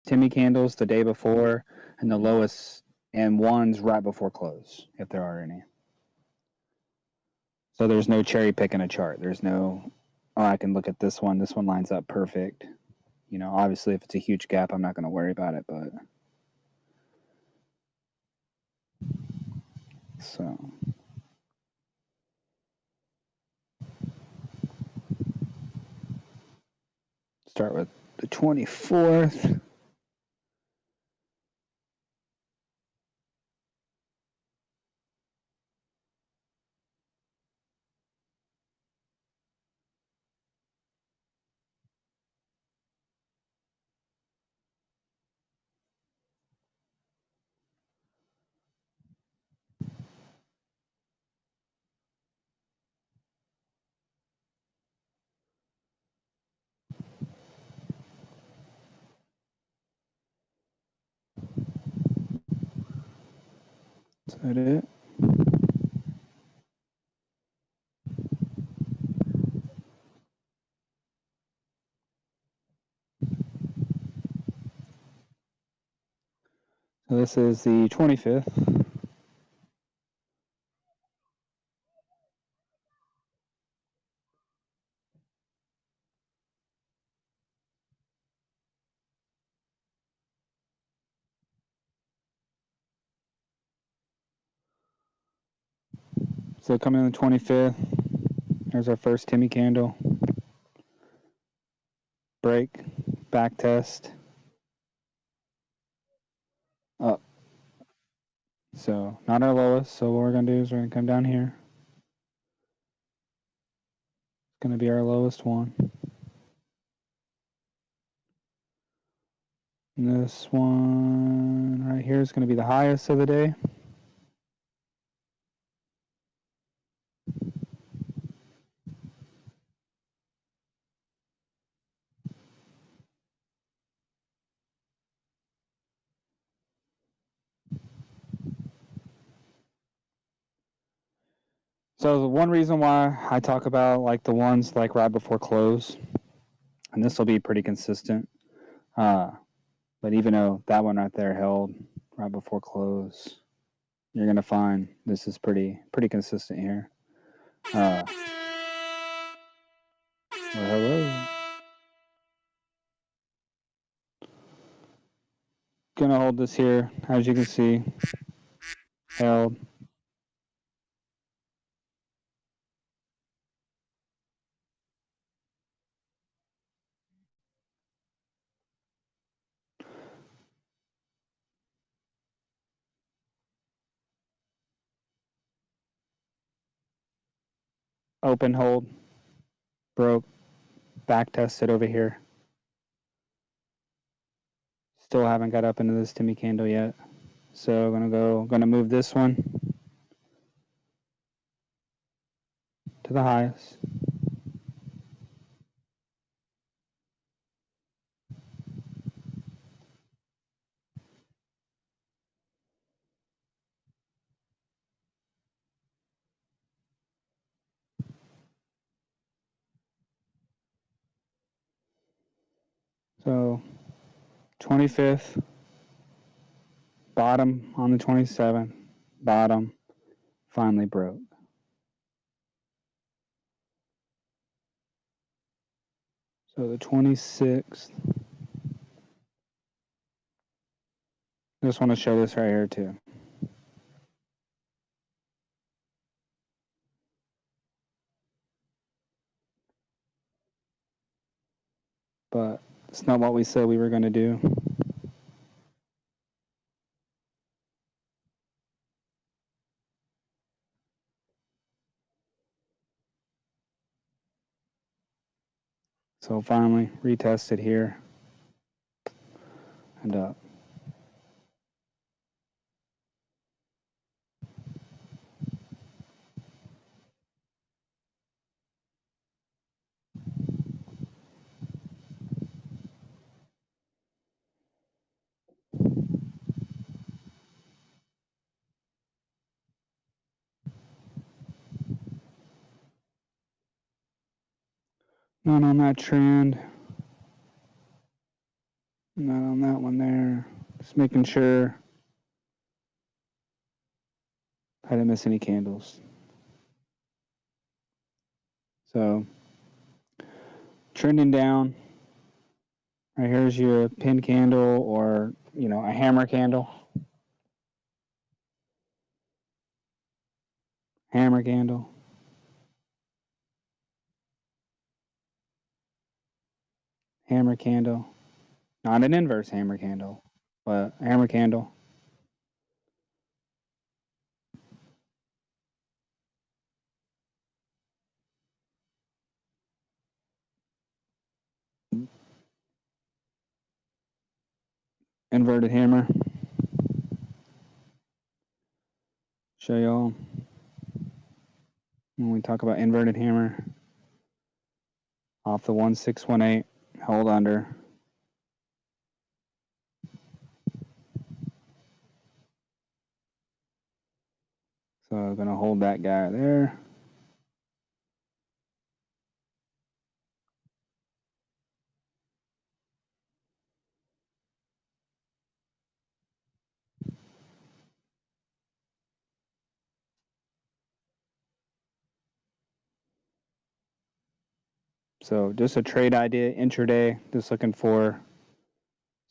Timmy candles the day before, and the lowest and ones right before close, if there are any. So there's no cherry picking a chart. There's no, oh, I can look at this one. This one lines up perfect. You know, obviously, if it's a huge gap, I'm not going to worry about it, but so start with the 24th. Is that it? So this is the 25th. So coming in the 25th, there's our first Timmy candle. Break, back test, up. So not our lowest. So what we're going to do is we're going to come down here. It's going to be our lowest one. And this one right here is going to be the highest of the day. So the one reason why I talk about like the ones like right before close, and this will be pretty consistent. But even though that one right there held right before close, you're gonna find this is pretty consistent here. Well, hello. Gonna hold this here, as you can see, held. Open, hold, broke, back tested over here. Still haven't got up into this Timmy candle yet. So gonna move this one to the highest. So 25th, bottom on the 27th, bottom, finally broke. So the 26th, just want to show this right here too. But it's not what we said we were going to do. So finally retested here and up. Not on that trend. Not on on that one there. Just making sure I didn't miss any candles. So trending down. Right here's your pin candle or a hammer candle. Hammer candle. Hammer candle. Not an inverse hammer candle, but a hammer candle. Inverted hammer. Show y'all when we talk about inverted hammer. Off the 1618, hold under. So I'm going to hold that guy there. So just a trade idea, intraday, just looking for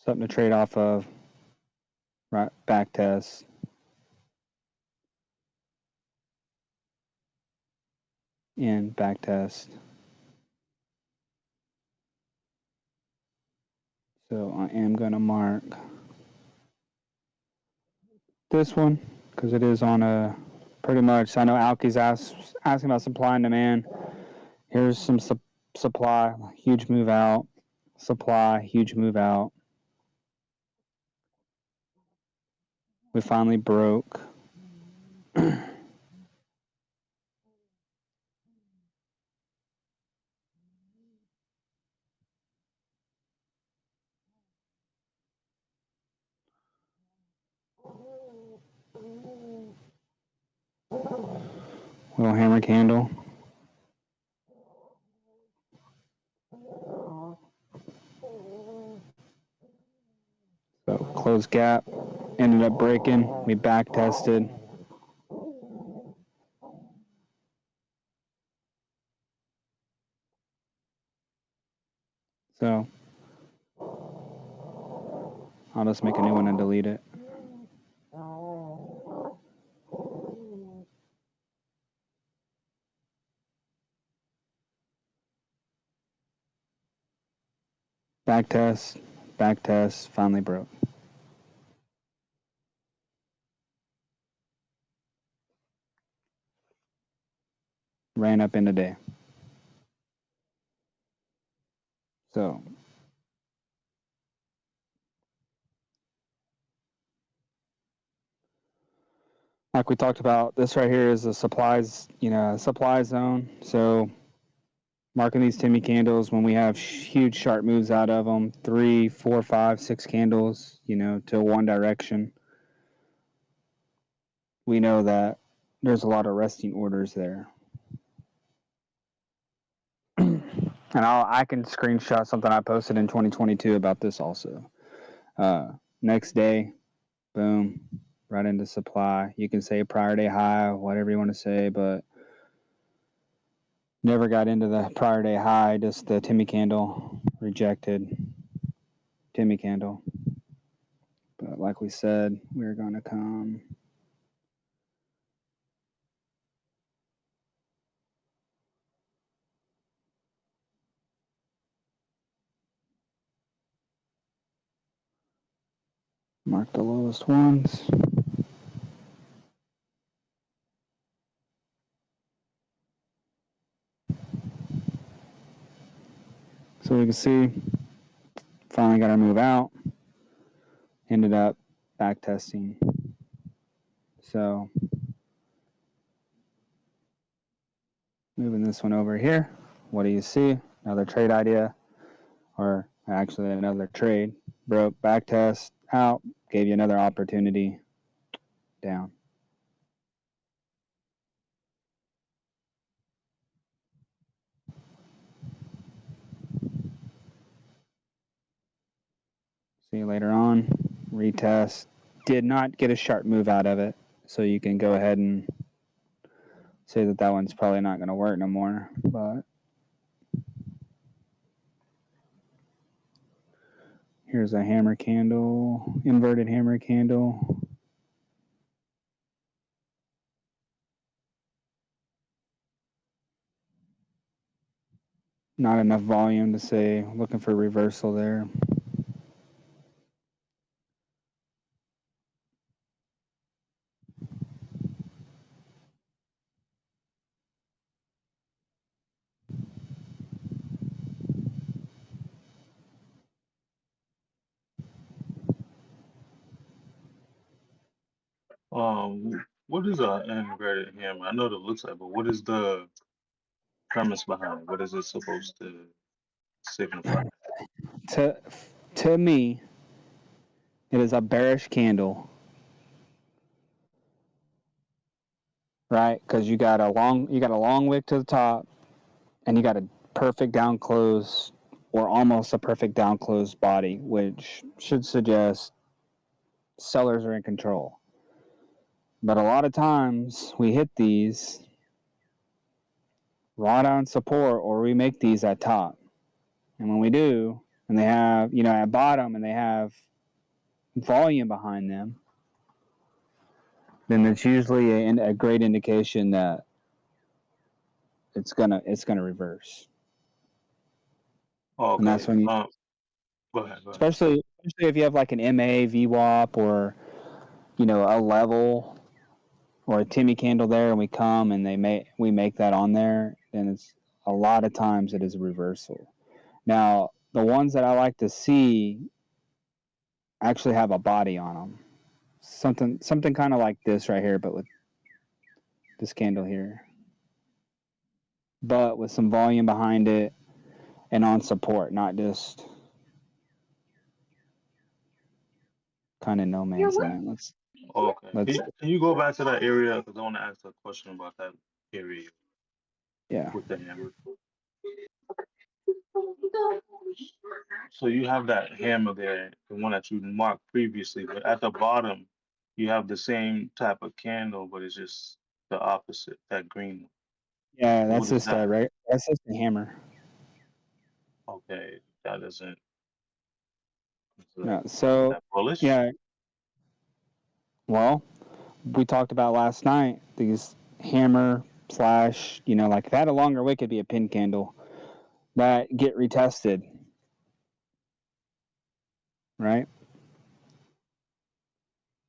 something to trade off of. Right, back test. And back test. So I am going to mark this one because it is on a pretty much. I know Alky's asking about supply and demand. Here's some supply, huge move out. Supply, huge move out. We finally broke. Little hammer candle. So closed gap, ended up breaking. We back tested. So I'll just make a new one and delete it. Back test, finally broke. Ran up in the day. So like we talked about, this right here is a supplies, supply zone. So marking these Timmy candles when we have huge sharp moves out of them, 3, 4, 5, 6 candles, to one direction. We know that there's a lot of resting orders there. And I can screenshot something I posted in 2022 about this also. Next day, boom, right into supply. You can say prior day high, whatever you want to say, but never got into the prior day high, just the Timmy candle, rejected Timmy candle. But like we said, we're going to come mark the lowest ones. So we can see, finally got our move out. Ended up back testing. So moving this one over here. What do you see? Another trade idea, or actually another trade. Broke, back test, out, gave you another opportunity, down. See you later on. Retest. Did not get a sharp move out of it. So you can go ahead and say that that one's probably not going to work no more. But here's a hammer candle, inverted hammer candle. Not enough volume to say looking for reversal there. What is an inverted hammer? I know what it looks like, but what is the premise behind it? What is it supposed to signify? To to me, it is a bearish candle, right? Because you got a long wick to the top, and you got a perfect down close or almost a perfect down close body, which should suggest sellers are in control. But a lot of times we hit these raw down support or we make these at top. And when we do, and they have, at bottom and they have volume behind them, then it's usually a great indication that it's gonna reverse. And that's Okay. when you, Go ahead. Go ahead. especially if you have like an MA VWAP or a level or a Timmy candle there, and we come and we make that on there, then it's a lot of times it is a reversal. Now the ones that I like to see actually have a body on them, something kind of like this right here, but with this candle here, but with some volume behind it and on support, not just kind of no man's land. Okay. Let's Can you go back to that area? Because I want to ask a question about that area Yeah. with the hammer. So you have that hammer there, the one that you marked previously, but at the bottom, you have the same type of candle, but it's just the opposite, that green one. Yeah, What that's is just that? right. That's just a hammer. Okay, that isn't. Yeah. Is So that bullish? yeah, well, we talked about last night these hammer slash, like if it had a longer wick, it'd be a pin candle that get retested, right?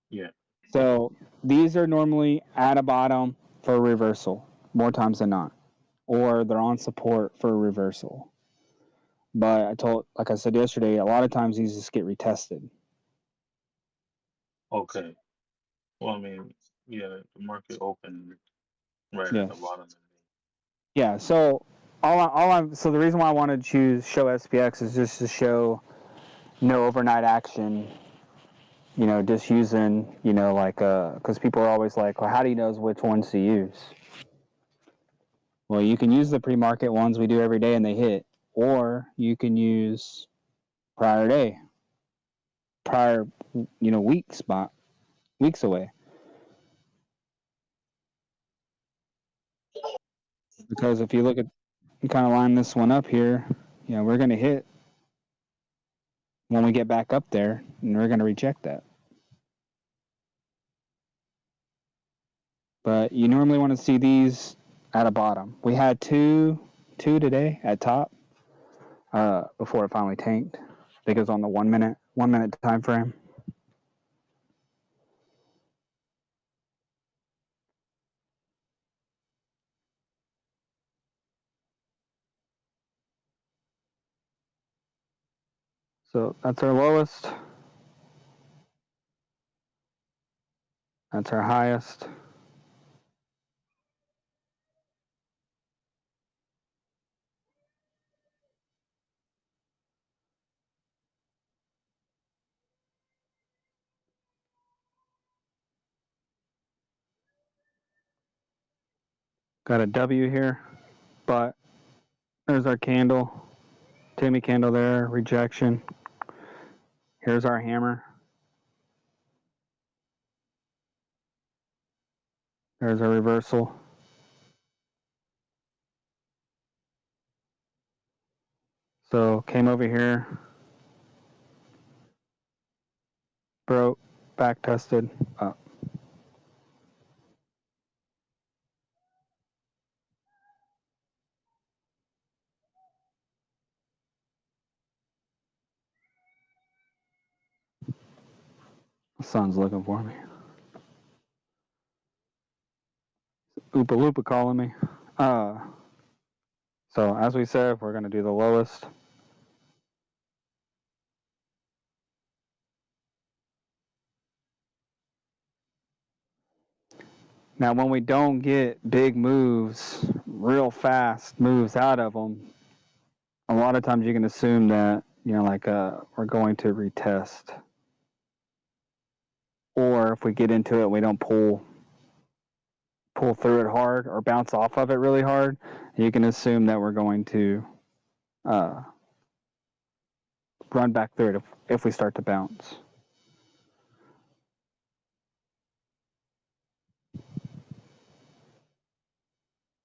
Yeah. So these are normally at a bottom for a reversal more times than not, or they're on support for a reversal. But like I said yesterday, a lot of times these just get retested. Okay. Well, I mean, yeah, the market opened right at the Yes. bottom. Yeah. So so the reason why I wanted to choose show SPX is just to show no overnight action. Just using like because people are always like, well, how do you know which ones to use? Well, you can use the pre-market ones we do every day and they hit, or you can use prior day, prior weeks away. Because if you look at you kind of line this one up here, we're going to hit when we get back up there, and we're going to reject that. But you normally want to see these at a bottom. We had two today at top before it finally tanked. I think it was on the 1 minute time frame. So that's our lowest. That's our highest. Got a W here, but there's our candle. Timmy candle there, rejection. Here's our hammer. There's our reversal. So came over here, broke, back tested, up. The sun's looking for me. Oopa Loopa calling me. So as we said, we're going to do the lowest. Now, when we don't get big moves, real fast moves out of them, a lot of times you can assume that, we're going to retest. Or if we get into it, we don't pull through it hard or bounce off of it really hard, you can assume that we're going to run back through it if we start to bounce.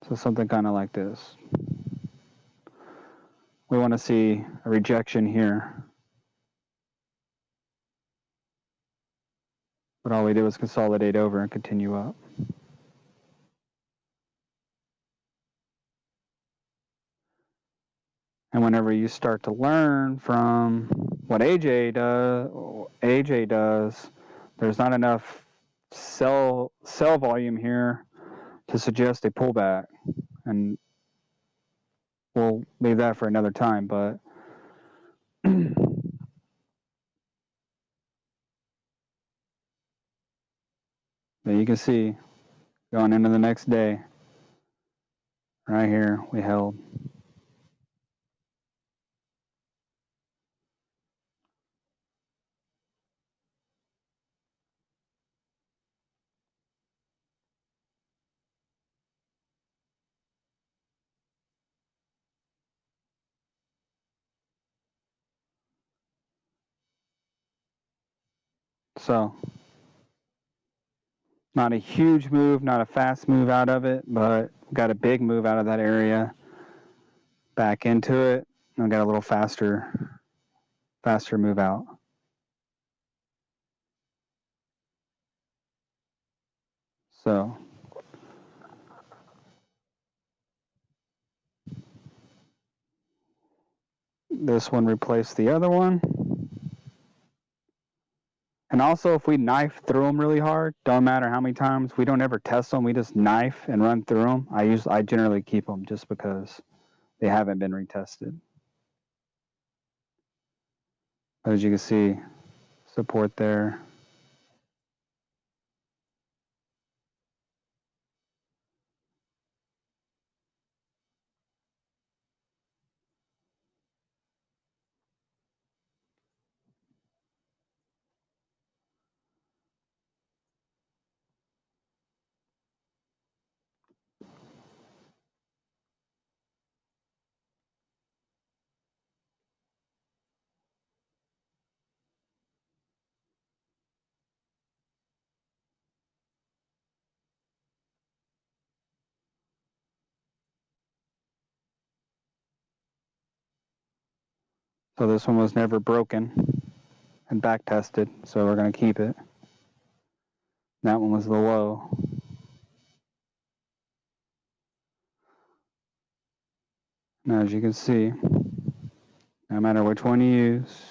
So something kind of like this. We want to see a rejection here. But all we do is consolidate over and continue up. And whenever you start to learn from what AJ does, there's not enough sell volume here to suggest a pullback. And we'll leave that for another time, but but you can see going into the next day, right here, we held. So not a huge move, not a fast move out of it, but got a big move out of that area back into it, and got a little faster move out. So this one replaced the other one. And also, if we knife through them really hard, don't matter how many times, we don't ever test them. We just knife and run through them. I generally keep them just because they haven't been retested. As you can see, support there. So this one was never broken and back tested, so we're going to keep it. That one was the low. Now, as you can see, no matter which one you use,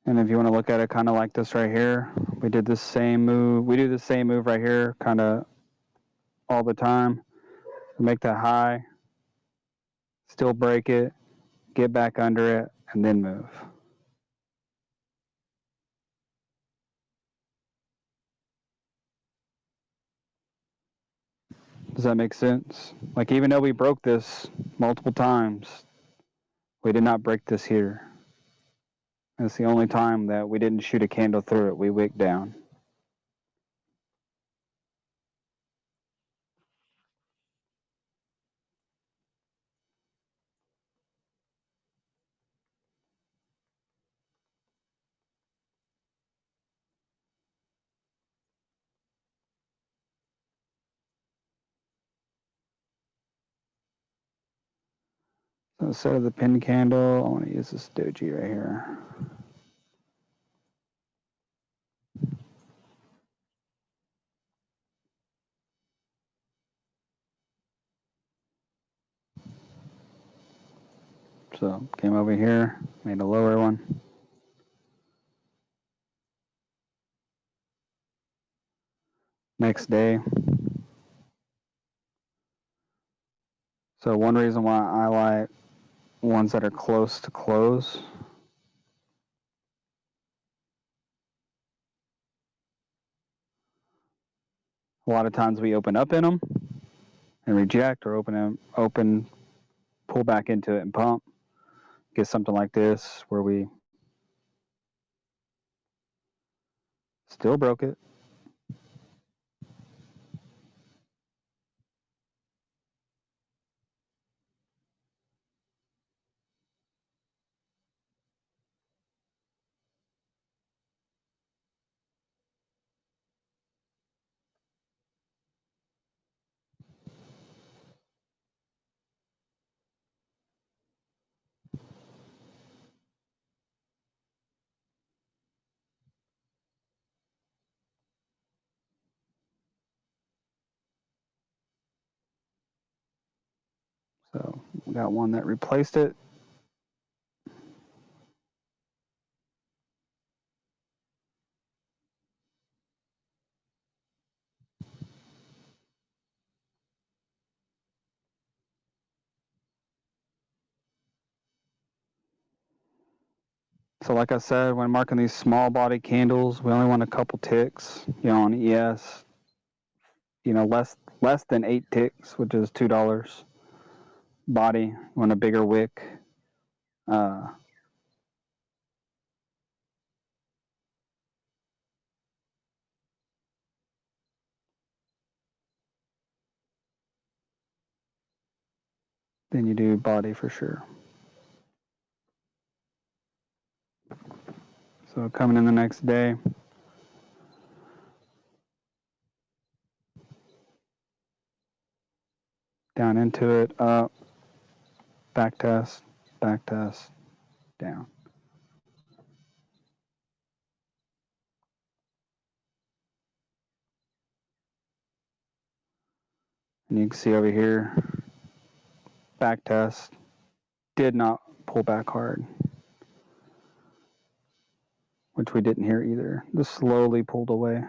and if you want to look at it kind of like this right here, we did the same move. We do the same move right here kind of all the time. Make that high, still break it, get back under it, and then move. Does that make sense? Like, even though we broke this multiple times, we did not break this here. It's the only time that we didn't shoot a candle through it. We wicked down. So instead of the pin candle, I want to use this doji right here. So came over here, made a lower one. Next day. So one reason why I like ones that are close to close, a lot of times we open up in them and reject, or open, pull back into it and pump. Get something like this where we still broke it. So we got one that replaced it. So like I said, when marking these small body candles, we only want a couple ticks. On ES, less than 8 ticks, which is $2. Body, you want a bigger wick. Uh, then you do body for sure. So coming in the next day, down into it, up, back test, down. And you can see over here, back test, did not pull back hard, which we didn't hear either. Just slowly pulled away.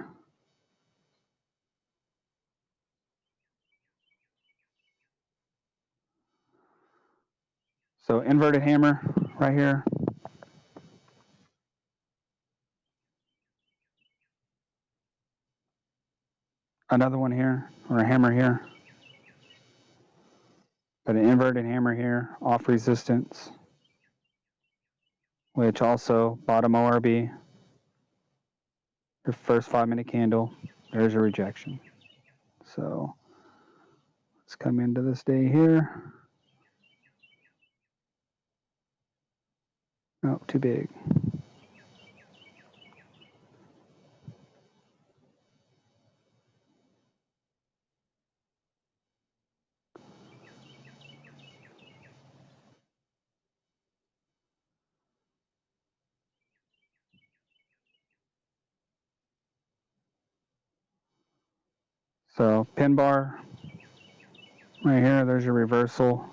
So inverted hammer right here. Another one here, or a hammer here. Got an inverted hammer here, off resistance, which also bottom ORB, your first 5-minute candle, there's a rejection. So let's come into this day here. Oh, too big. So pin bar right here, there's your reversal.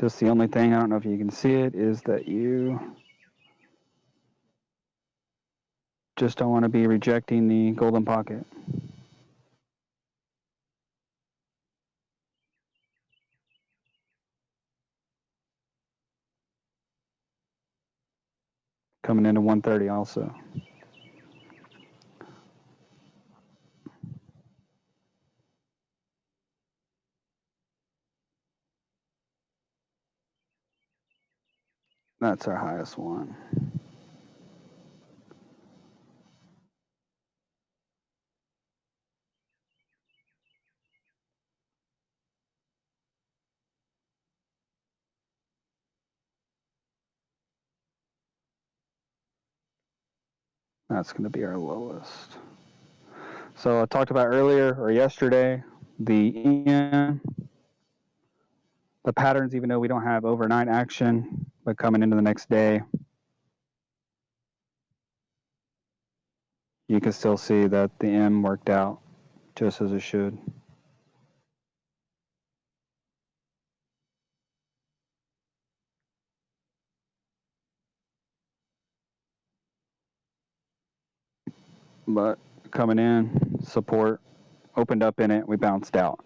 Just the only thing, I don't know if you can see it, is that you just don't want to be rejecting the golden pocket. Coming into 130 also. That's our highest one. That's going to be our lowest. So I talked about earlier or yesterday, the EM, The patterns, even though we don't have overnight action, but coming into the next day, you can still see that the M worked out just as it should. But coming in, support, opened up in it, we bounced out.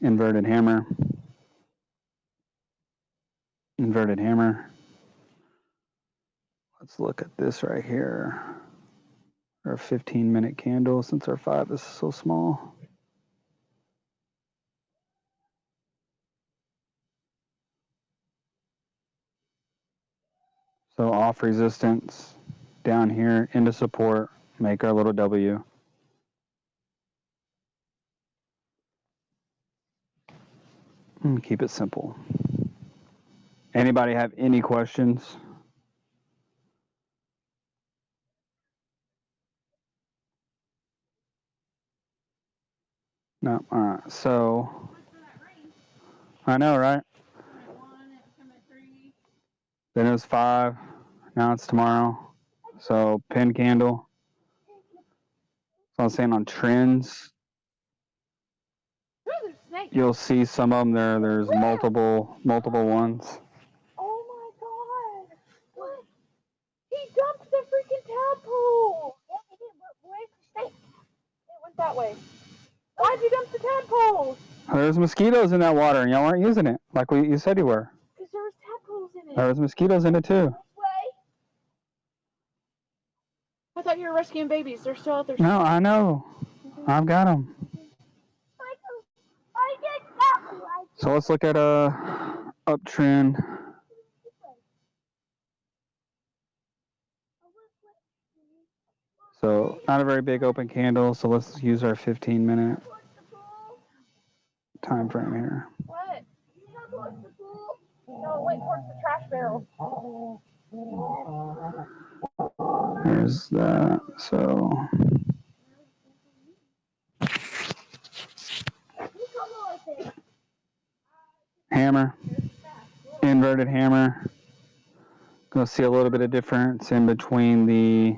Inverted hammer. Inverted hammer. Let's look at this right here. Our 15-minute candle, since our 5 is so small. So off resistance, down here into support, make our little W. And keep it simple. Anybody have any questions? No. All right. So I know, right? Then it was 5. Now it's tomorrow. So pin candle. So I'm saying on trends, you'll see some of them there. There's multiple ones. Oh my god! What? He dumped the freaking tadpole! Yeah, he did, but where's the snake? It went that way. Why'd you dump the tadpoles? There's mosquitoes in that water, and y'all aren't using it like you said you were. Because there was tadpoles in it. There was mosquitoes in it too. This way. I thought you were rescuing babies. They're still out there. No, I know. I've got them. So let's look at a uptrend. So not a very big open candle, so let's use our 15-minute time frame here. What? No, it went towards the trash barrel. There's that. So hammer, inverted hammer. Gonna see a little bit of difference in between the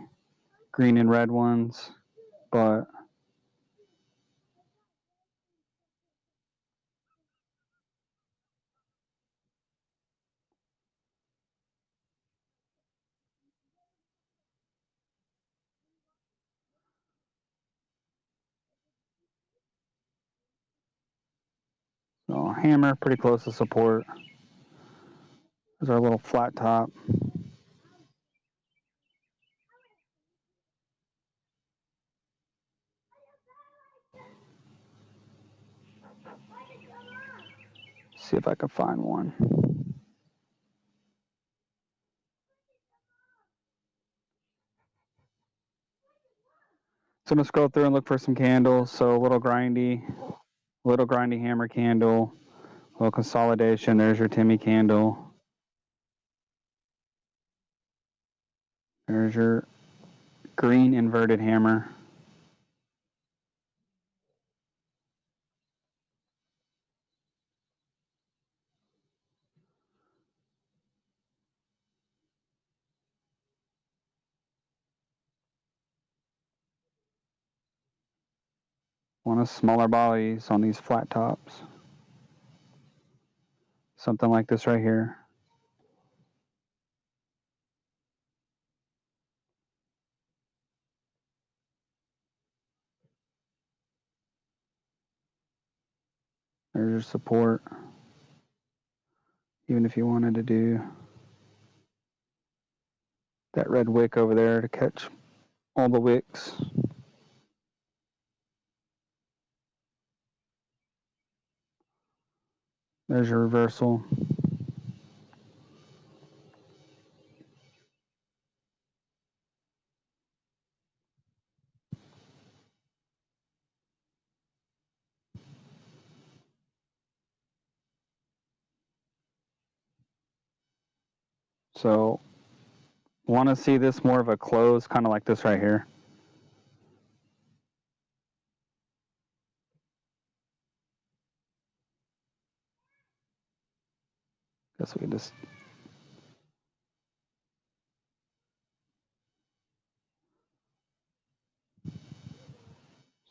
green and red ones, but so hammer pretty close to support. There's our little flat top. See if I can find one. So I'm gonna scroll through and look for some candles. So a little grindy hammer candle, a little consolidation. There's your Timmy candle. There's your green inverted hammer. One of smaller bodies on these flat tops. Something like this right here. There's your support. Even if you wanted to do that red wick over there to catch all the wicks. There's your reversal. So want to see this more of a close, kind of like this right here. guess we could just.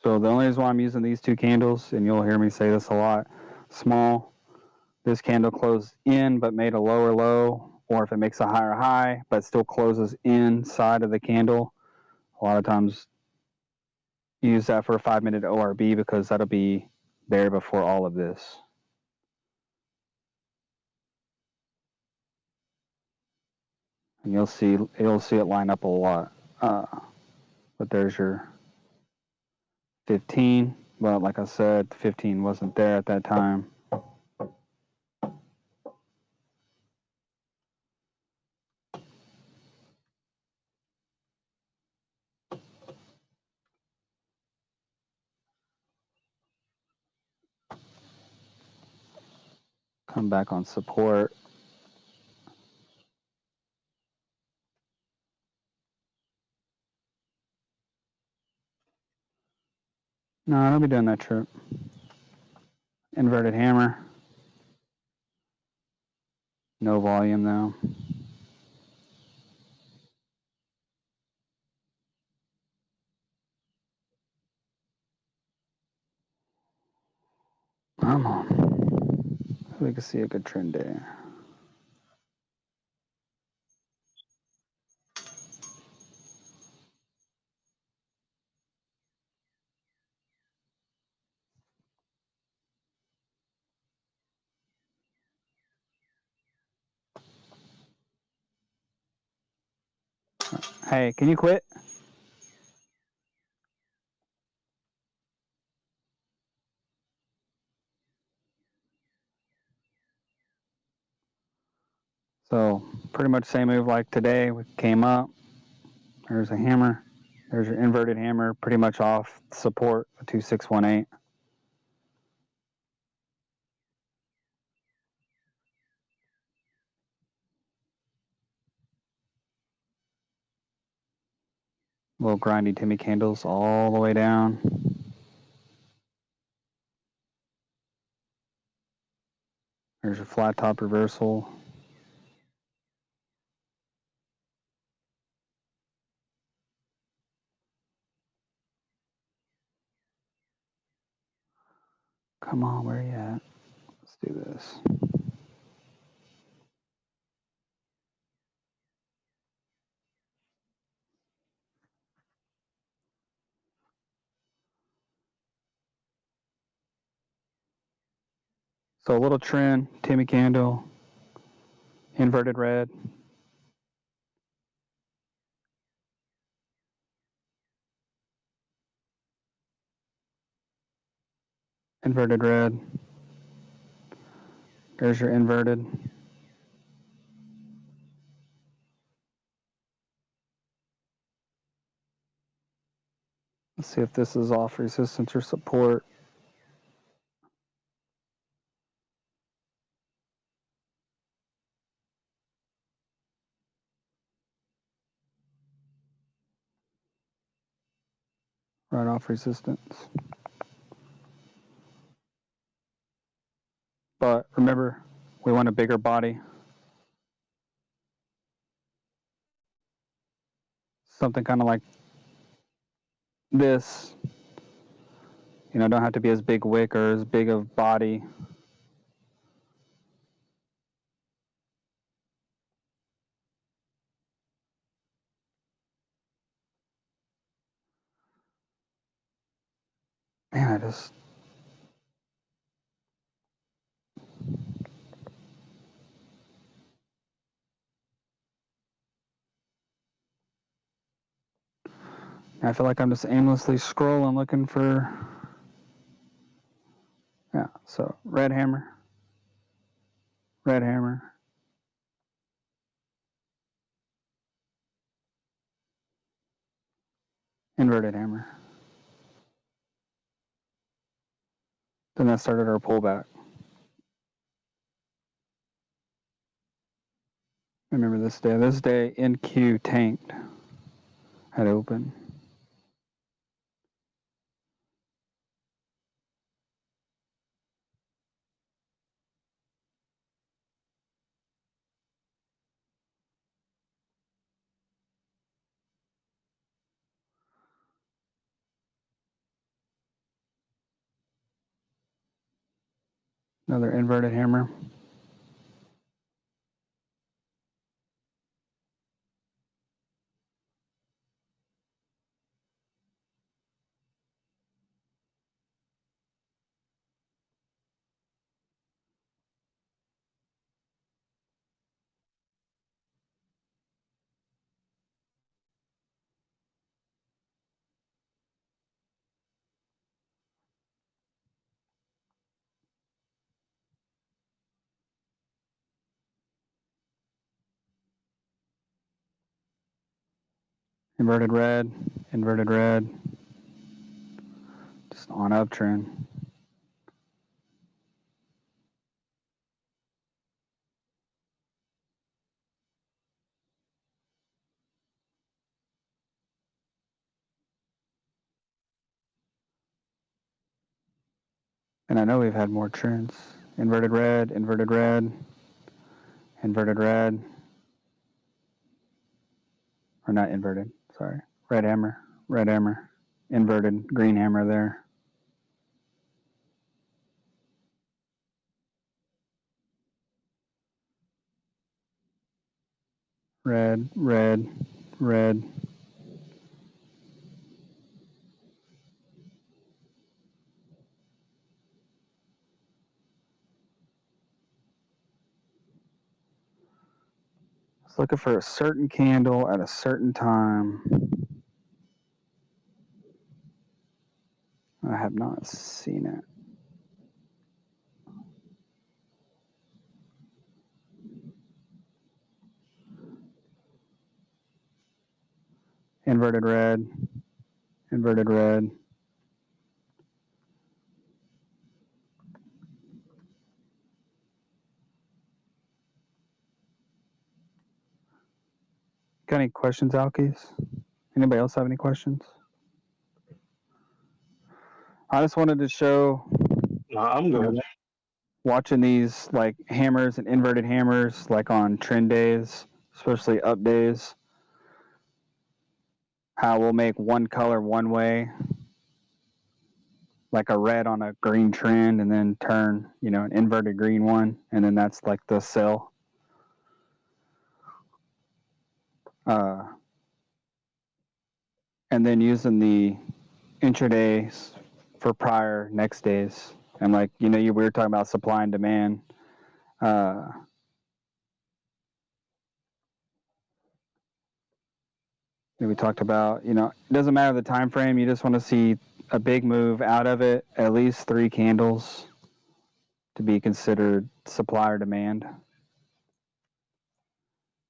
So the only reason why I'm using these two candles, and you'll hear me say this a lot, small, this candle closed in but made a lower low, or if it makes a higher high but still closes inside of the candle, a lot of times use that for a 5-minute ORB because that'll be there before all of this. And you'll see it line up a lot. But there's your 15. Well, like I said, 15 wasn't there at that time. Come back on support. No, I don't be doing that trip. Inverted hammer. No volume though. Come on. We can see a good trend there. Hey, can you quit? So pretty much same move like today. We came up. There's a hammer. There's your inverted hammer, pretty much off support, 2618. Little grindy Timmy candles all the way down. There's your flat top reversal. Come on, where you at? Let's do this. So a little trend, Timmy candle, inverted red. Inverted red. There's your inverted. Let's see if this is off resistance or support. Right off resistance. But remember, we want a bigger body. Something kind of like this. You know, don't have to be as big wick or as big of body. Man, I feel like I'm just aimlessly scrolling looking for, yeah, so red hammer, inverted hammer. Then that started our pullback. Remember this day. This day, NQ tanked at open. Another inverted hammer. Inverted red, inverted red. Just on uptrend. And I know we've had more trends. Inverted red, inverted red, inverted red. Or not inverted, sorry. Red hammer, inverted green hammer there. Red, red, red. Just looking for a certain candle at a certain time. I have not seen it. Inverted red, inverted red. Got any questions, Alkies? Anybody else have any questions? I just wanted to show, Nah, I'm good. watching these like hammers and inverted hammers like on trend days, especially up days, how we'll make one color one way, like a red on a green trend, and then turn, an inverted green one, and then that's like the sell. And then using the intradays for prior next days. And like, we were talking about supply and demand. We talked about, it doesn't matter the time frame. You just want to see a big move out of it, at least 3 candles to be considered supply or demand.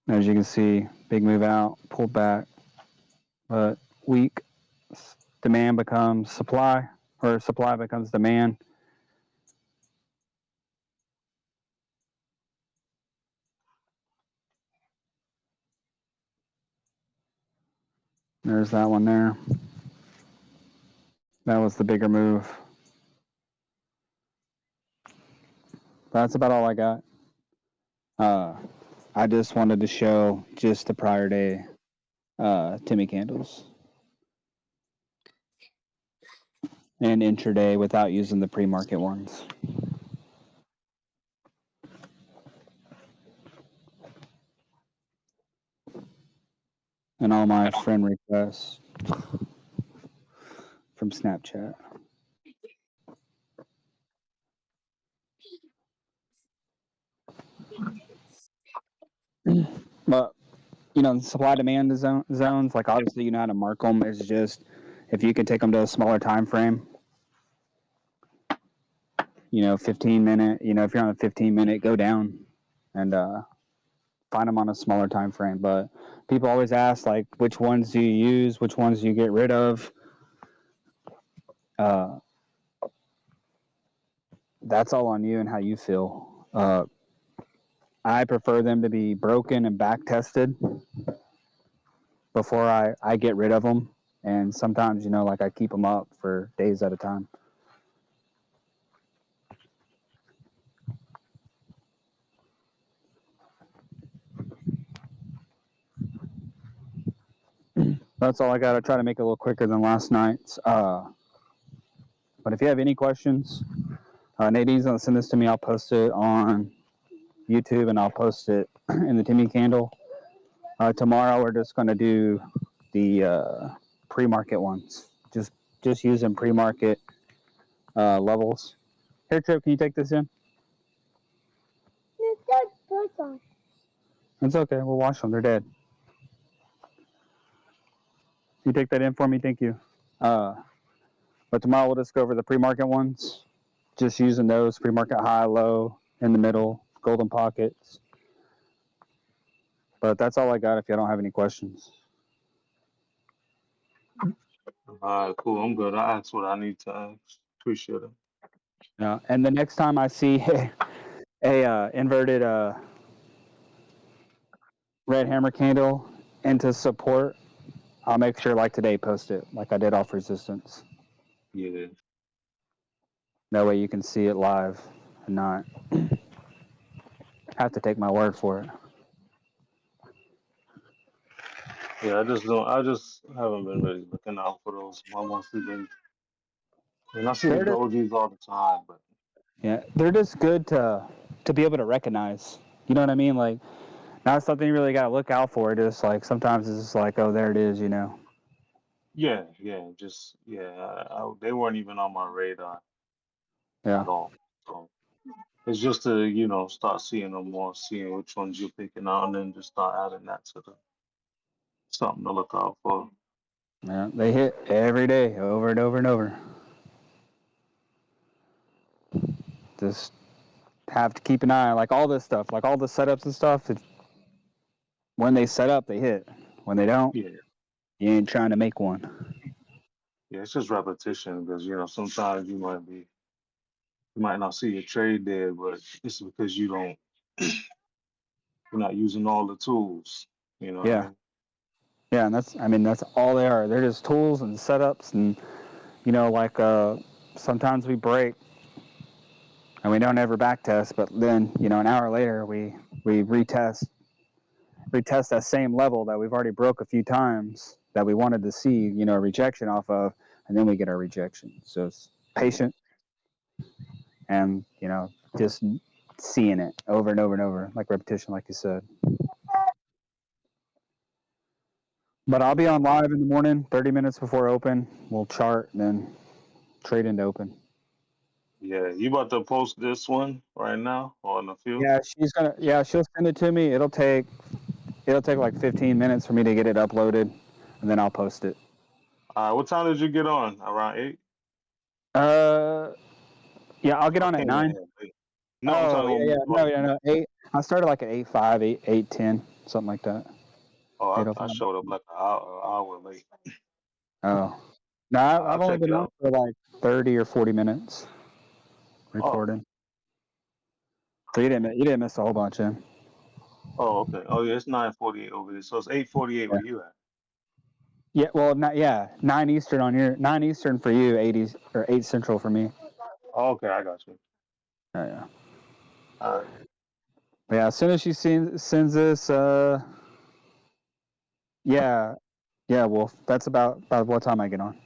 As you can see, big move out, pulled back, but weak. Demand becomes supply, or supply becomes demand. There's that one there. That was the bigger move. That's about all I got. I just wanted to show just the prior day Timmy candles and intraday without using the pre-market ones. And all my friend requests from Snapchat. But supply demand zones, like obviously you know how to mark them. Is just if you can take them to a smaller time frame. 15-minute. If you're on a 15-minute, go down and find them on a smaller time frame. But people always ask like, which ones do you use? Which ones do you get rid of? That's all on you and how you feel. I prefer them to be broken and back tested before I get rid of them. And sometimes, like I keep them up for days at a time. That's all I got. I try to make it a little quicker than last night's. But if you have any questions, Nadine's gonna send this to me. I'll post it on YouTube and I'll post it in the Timmy candle. Tomorrow we're just gonna do the pre-market ones. Just using pre-market levels. Here, Trip, can you take this in? It's okay. We'll wash them. They're dead. You take that in for me? Thank you. But tomorrow we'll just go over the pre-market ones. Just using those pre-market high, low, in the middle, golden pockets. But that's all I got. If you don't have any questions. All right, cool. I'm good. I asked what I need to ask. Appreciate it. Yeah. And the next time I see a inverted red hammer candle into support, I'll make sure, like today, post it like I did off resistance. Yeah. That way you can see it live and not have to take my word for it. Yeah, I just don't. I just haven't been really looking out for those. I mostly been. And I see the They're just, dojis all the time, but yeah, they're just good to be able to recognize. You know what I mean? Like, not something you really got to look out for. Just like sometimes it's just like, oh, there it is. You know? yeah, just yeah. They weren't even on my radar Yeah, at all. So it's just to start seeing them more, seeing which ones you're picking out, and then just start adding that to the something to look out for. yeah. They hit every day, over and over and over. Just have to keep an eye, like all this stuff, like all the setups and stuff. When they set up, they hit. When they don't, Yeah, you ain't trying to make one. yeah. It's just repetition because sometimes you might not see a trade there, but it's because you're not using all the tools. You know what I Yeah, mean? yeah, and that's all they are. They're just tools and setups, and like sometimes we break and we don't ever back test, but then an hour later we retest that same level that we've already broke a few times that we wanted to see a rejection off of, and then we get our rejection. So it's Yeah, patient and just seeing it over and over and over, like repetition, like you said. But I'll be yeah, on live in the morning, 30 minutes before open. We'll chart and then trade into open. yeah. You about to post this one right now or in a few? Yeah, she'll send it to me. It'll take like 15 minutes for me to get it uploaded, and then I'll post it. What time did you get on? Around 8? Uh, yeah, I'll get I on at came in 9. here late. No, I'm Oh, talking yeah, about yeah. No, morning. yeah, no. 8. I started like at 8:05, 8:10, something like that. Oh, I 8:05. showed up like an hour late. Oh. No, I'll I've only check been it on out. for like 30 or 40 minutes Oh, recording. So you didn't miss a whole bunch in. oh, okay. Oh, yeah, it's 9:48 over there. So it's 8:48 Yeah. where you at? Yeah, well, not yeah, 9 Eastern on your 9 Eastern for you, 80 or 8 Central for me. Oh, okay, I got you. Oh, yeah. All right. But yeah, as soon as she sends this, yeah, yeah. Well, that's about what time I get on.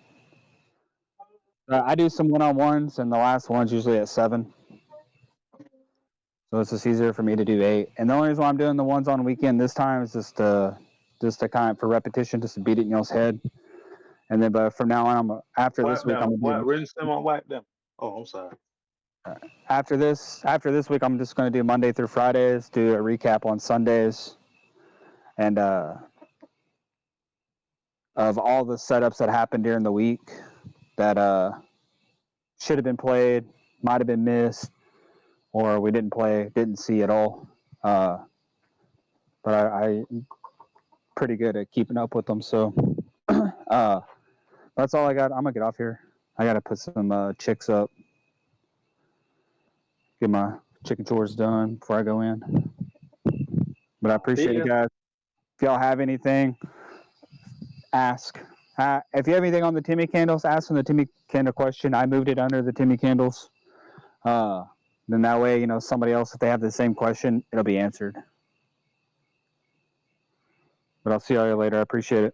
I do some one-on-ones, and the last one's usually at 7, so it's just easier for me to do 8. And the only reason why I'm doing the ones on weekend this time is just to kind of for repetition, just to beat it in y'all's head. And then, but from now on, after this Wipe week, I'm them. gonna What? do Rinse them or wipe them? Oh, I'm sorry. after this week, I'm just gonna do Monday through Fridays, do a recap on Sundays, and of all the setups that happened during the week that should have been played, might have been missed, or we didn't see at all. Uh, but I'm pretty good at keeping up with them. So uh, that's all I got. I'm gonna get off here. I gotta put some chicks up, get my chicken chores done before I go in. But I See appreciate it, ya. guys. If y'all have anything, ask. If you have anything on the Timmy candles, ask them the Timmy candle question. I moved it under the Timmy candles. Uh, then that way, somebody else, if they have the same question, it'll be answered. But I'll see y'all later. I appreciate it.